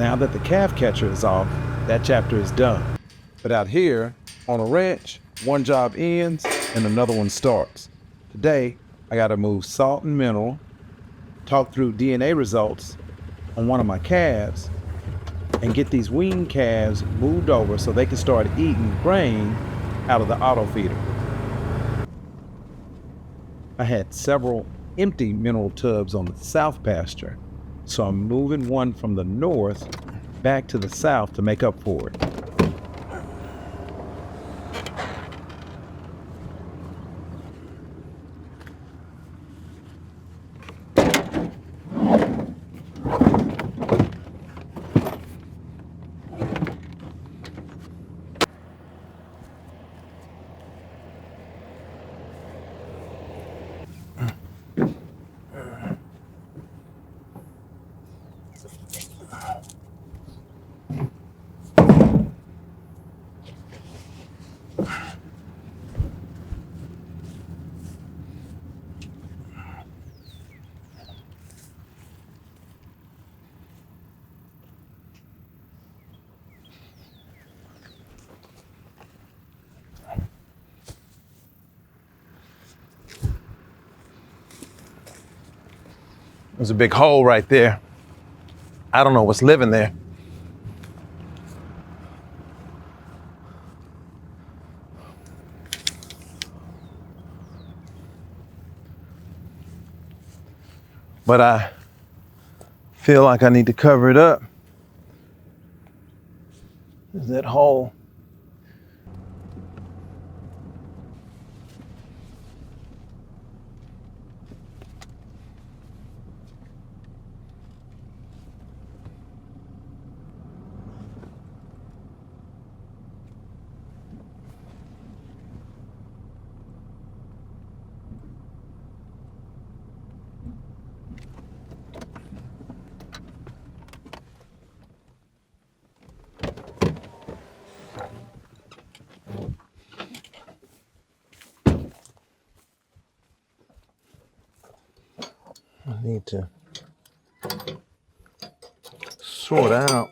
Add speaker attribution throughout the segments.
Speaker 1: Now that the calf catcher is off, that chapter is done. But out here on a ranch, one job ends and another one starts. Today, I gotta move salt and mineral, talk through DNA results on one of my calves, and get these weaned calves moved over so they can start eating grain out of the auto feeder. I had several empty mineral tubs on the south pasture, so I'm moving one from the north back to the south to make up for it. There's a big hole right there. I don't know what's living there. But I feel like I need to cover it up. There's that hole. I need to sort out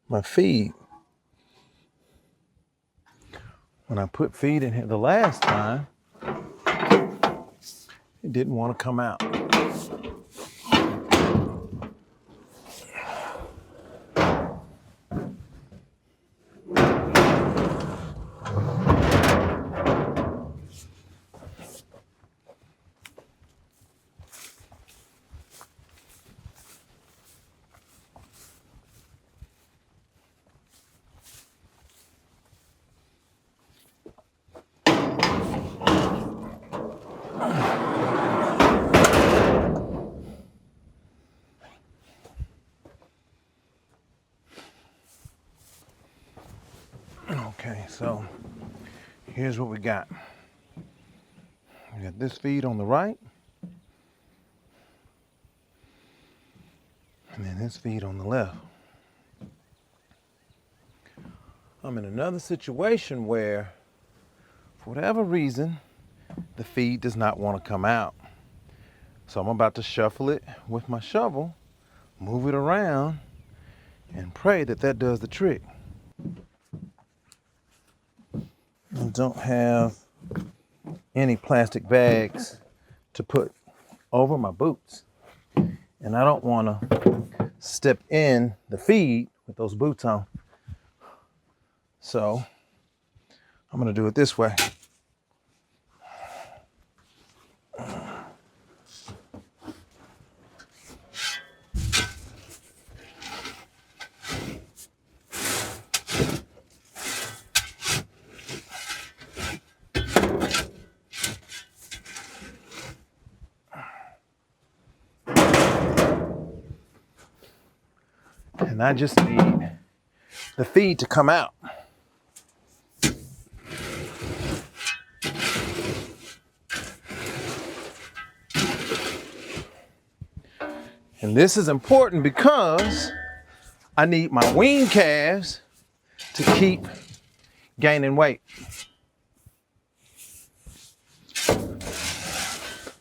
Speaker 1: my feed. When I put feed in here the last time, it didn't want to come out. Okay, so here's what we got. We got this feed on the right, and then this feed on the left. I'm in another situation where, for whatever reason, the feed does not want to come out. So I'm about to shuffle it with my shovel, move it around, and pray that that does the trick. I don't have any plastic bags to put over my boots. And I don't want to step in the feed with those boots on. So I'm going to do it this way. And I just need the feed to come out. And this is important because I need my weaned calves to keep gaining weight.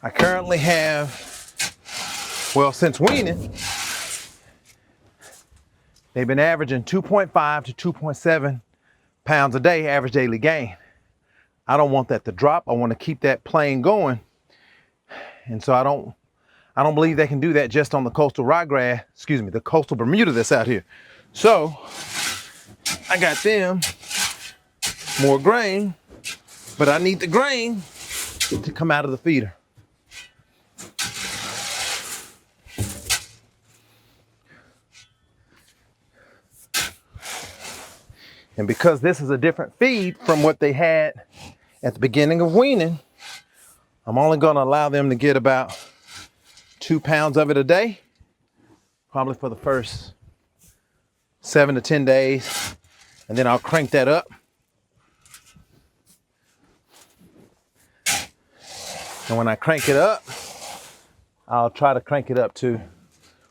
Speaker 1: I currently have, well, since weaning, They've been averaging 2.5 to 2.7 pounds a day, average daily gain. I don't want that to drop. I want to keep that plane going. And so I don't believe they can do that just on the coastal ryegrass, the coastal Bermuda that's out here. So I got them more grain, but I need the grain to come out of the feeder. And because this is a different feed from what they had at the beginning of weaning, I'm only going to allow them to get about 2 pounds of it a day, probably for the first 7 to 10 days. And then I'll crank that up. And when I crank it up, I'll try to crank it up to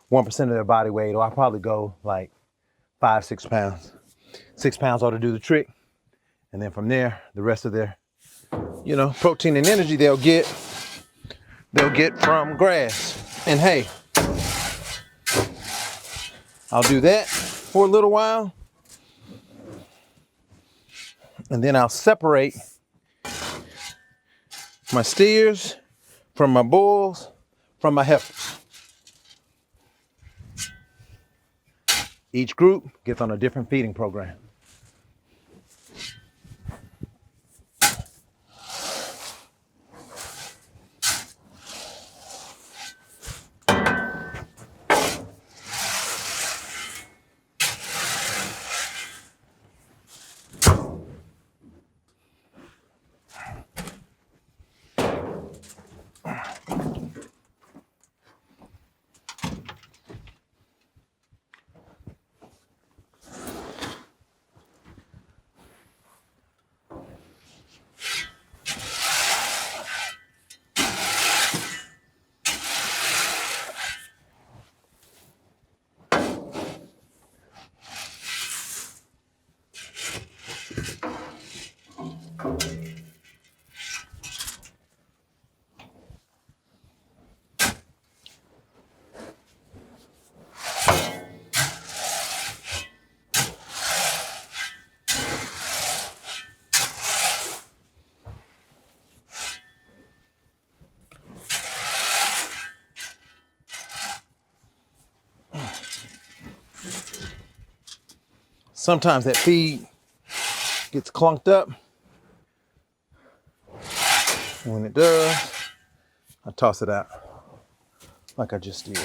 Speaker 1: 1% of their body weight, or I'll probably go like 5, 6 pounds. 6 pounds ought to do the trick. And then from there, the rest of their, protein and energy they'll get from grass and hay. I'll do that for a little while. And then I'll separate my steers from my bulls, from my heifers. Each group gets on a different feeding program. Sometimes that feed gets clunked up. And when it does, I toss it out like I just did.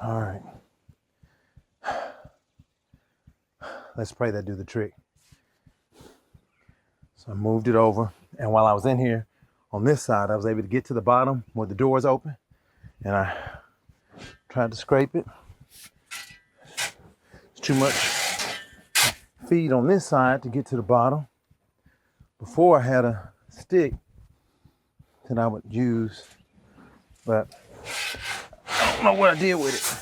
Speaker 1: All right. Let's pray that do the trick. So I moved it over, and while I was in here on this side, I was able to get to the bottom where the door is open, and I tried to scrape it. It's too much feed on this side to get to the bottom. Before I had a stick that I would use, but I don't know what I did with it.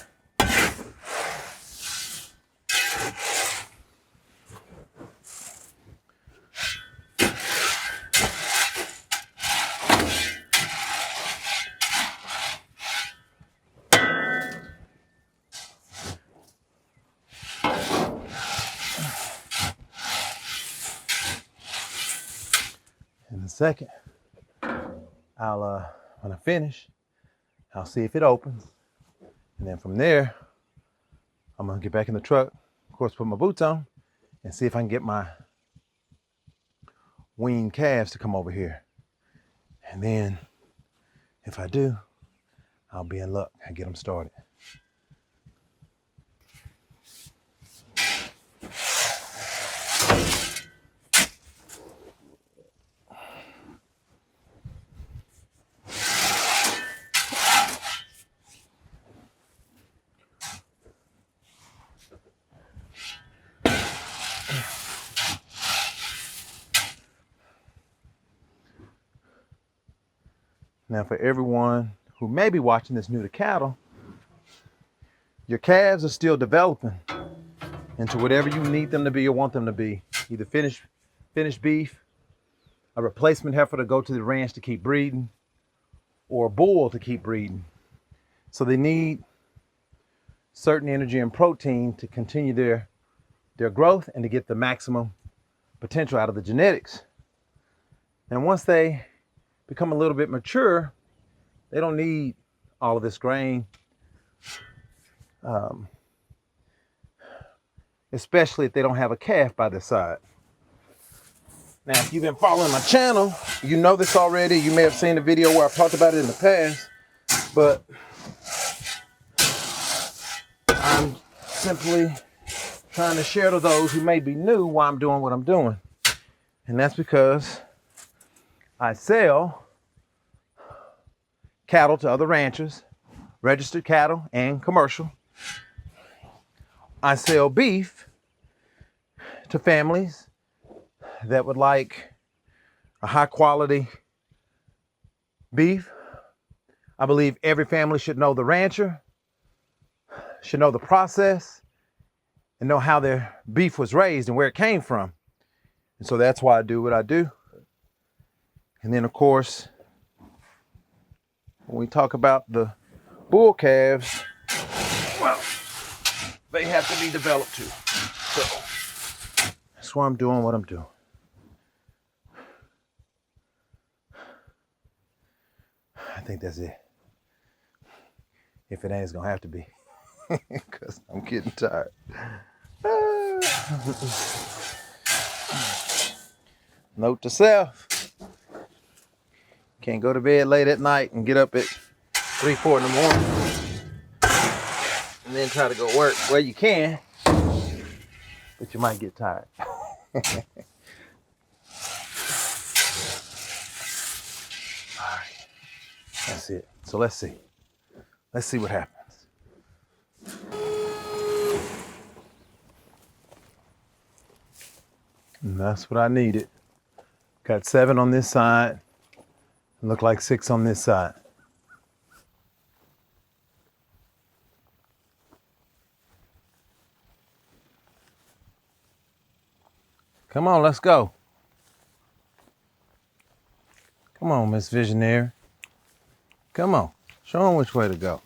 Speaker 1: In a second, I'll when I finish, I'll see if it opens, and then from there, I'm gonna get back in the truck, of course, put my boots on, and see if I can get my weaned calves to come over here. And then, if I do, I'll be in luck. I get them started. Now for everyone who may be watching this new to cattle, your calves are still developing into whatever you need them to be or want them to be. Either finished beef, a replacement heifer to go to the ranch to keep breeding, or a bull to keep breeding. So they need certain energy and protein to continue their growth and to get the maximum potential out of the genetics. And once they become a little bit mature, they don't need all of this grain, especially if they don't have a calf by their side. Now, if you've been following my channel, you know this already. You may have seen the video where I've talked about it in the past, but I'm simply trying to share to those who may be new why I'm doing what I'm doing. And that's because I sell cattle to other ranchers, registered cattle and commercial. I sell beef to families that would like a high quality beef. I believe every family should know the rancher, should know the process, and know how their beef was raised and where it came from. And so that's why I do what I do. And then of course, when we talk about the bull calves, well, they have to be developed too. So that's why I'm doing what I'm doing. I think that's it. If it ain't, it's gonna have to be, because I'm getting tired. Note to self: can't go to bed late at night and get up at 3, 4 in the morning and then try to go work. Well, you can, but you might get tired. All right, that's it. So let's see what happens. And that's what I needed. Got 7 on this side. Look like 6 on this side. Come on, let's go. Come on, Miss Visionary. Come on, show them which way to go.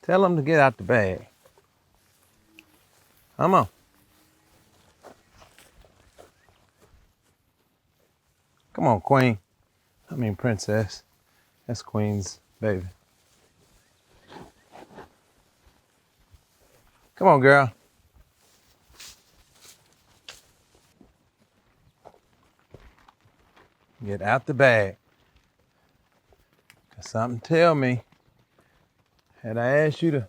Speaker 1: Tell them to get out the bag. Come on. Come on, Queen. I mean, Princess. That's Queen's baby. Come on, girl. Get out the bag. 'Cause something tell me, had I asked you to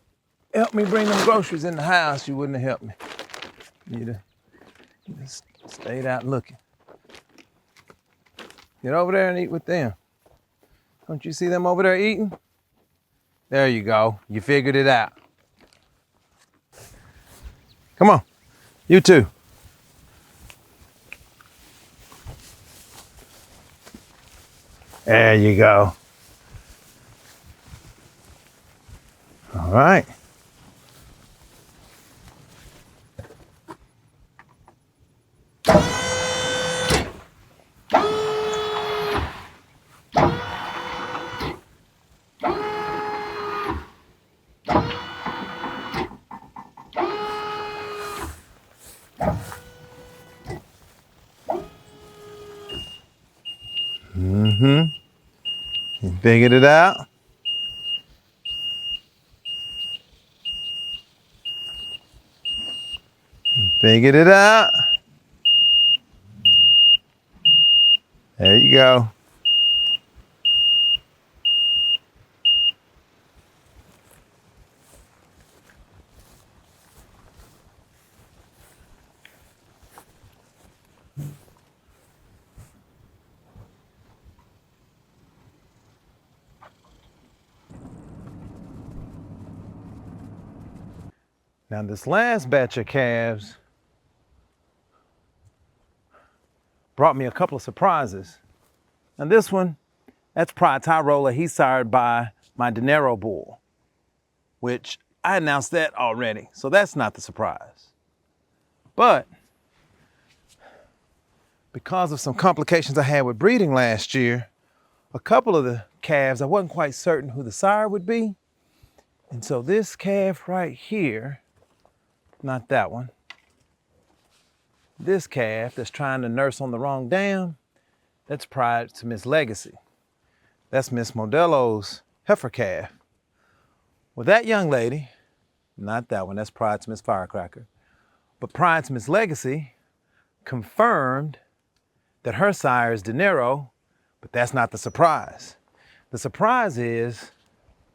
Speaker 1: help me bring them groceries in the house, you wouldn't have helped me. You'd have stayed out looking. Get over there and eat with them. Don't you see them over there eating? There you go. You figured it out. Come on. You too. There you go. All right. You figured it out? Figured it out? There you go. Now this last batch of calves brought me a couple of surprises. Now this one, that's Pride Tyrola. He's sired by my Dinero bull, which I announced that already, so that's not the surprise. But because of some complications I had with breeding last year, a couple of the calves, I wasn't quite certain who the sire would be. And so this calf right here, not that one, this calf that's trying to nurse on the wrong dam, that's Pride to Miss Legacy. That's Miss Modelo's heifer calf. Well, that young lady, not that one, that's Pride to Miss Firecracker, but Pride to Miss Legacy confirmed that her sire is Dinero, but that's not the surprise. The surprise is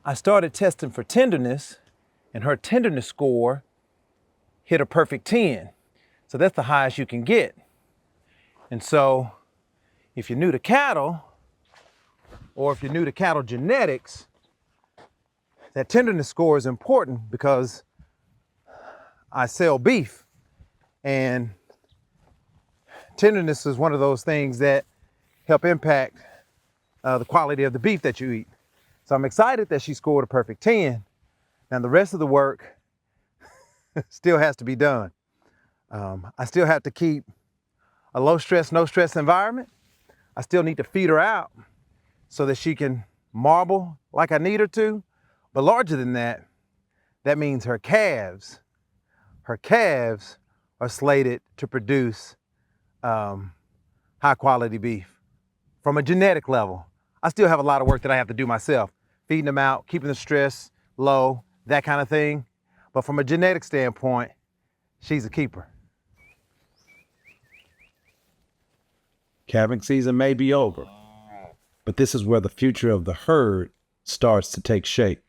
Speaker 1: I started testing for tenderness, and her tenderness score hit a perfect 10. So that's the highest you can get. And so if you're new to cattle, or if you're new to cattle genetics, that tenderness score is important because I sell beef, and tenderness is one of those things that help impact the quality of the beef that you eat. So I'm excited that she scored a perfect 10. Now the rest of the work still has to be done. I still have to keep a low stress, no stress environment. I still need to feed her out so that she can marble like I need her to. But larger than that, that means her calves are slated to produce high quality beef from a genetic level. I still have a lot of work that I have to do myself, feeding them out, keeping the stress low, that kind of thing. But from a genetic standpoint, she's a keeper. Calving season may be over, but this is where the future of the herd starts to take shape.